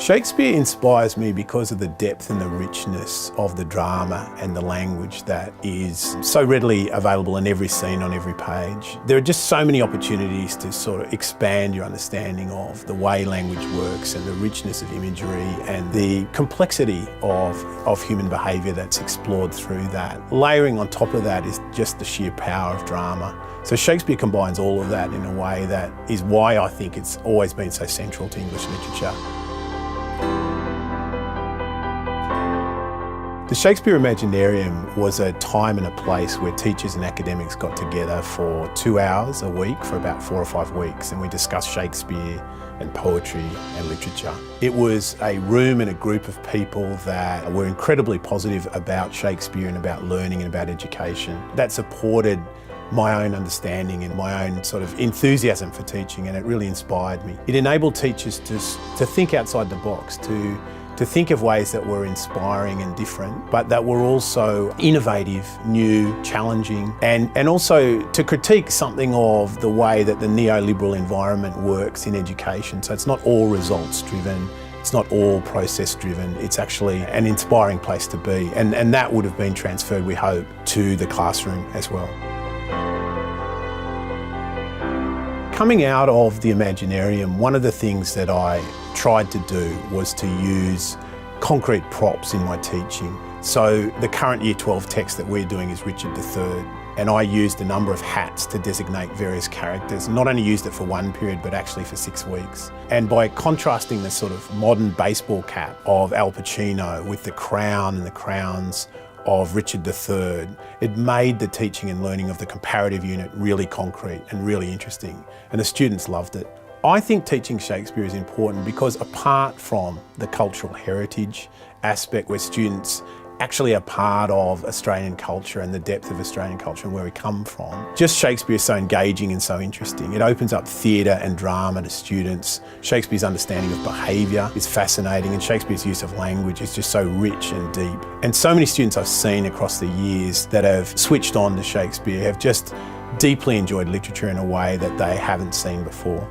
Shakespeare inspires me because of the depth and the richness of the drama and the language that is so readily available in every scene, on every page. There are just so many opportunities to sort of expand your understanding of the way language works and the richness of imagery and the complexity of human behaviour that's explored through that. Layering on top of that is just the sheer power of drama. So Shakespeare combines all of that in a way that is why I think it's always been so central to English literature. The Shakespeare Imaginarium was a time and a place where teachers and academics got together for 2 hours a week for about 4 or 5 weeks, and we discussed Shakespeare and poetry and literature. It was a room and a group of people that were incredibly positive about Shakespeare and about learning and about education. That supported my own understanding and my own sort of enthusiasm for teaching, and it really inspired me. It enabled teachers to think outside the box, to think of ways that were inspiring and different, but that were also innovative, new, challenging, and also to critique something of the way that the neoliberal environment works in education. So it's not all results driven, it's not all process driven, it's actually an inspiring place to be. And that would have been transferred, we hope, to the classroom as well. Coming out of the Imaginarium, one of the things that I tried to do was to use concrete props in my teaching. So the current Year 12 text that we're doing is Richard III, and I used a number of hats to designate various characters. Not only used it for one period, but actually for 6 weeks. And by contrasting the sort of modern baseball cap of Al Pacino with the crown and the crowns of Richard III, it made the teaching and learning of the comparative unit really concrete and really interesting, and the students loved it. I think teaching Shakespeare is important because apart from the cultural heritage aspect where students actually are part of Australian culture and the depth of Australian culture and where we come from, just Shakespeare is so engaging and so interesting. It opens up theatre and drama to students. Shakespeare's understanding of behaviour is fascinating, and Shakespeare's use of language is just so rich and deep. And so many students I've seen across the years that have switched on to Shakespeare have just deeply enjoyed literature in a way that they haven't seen before.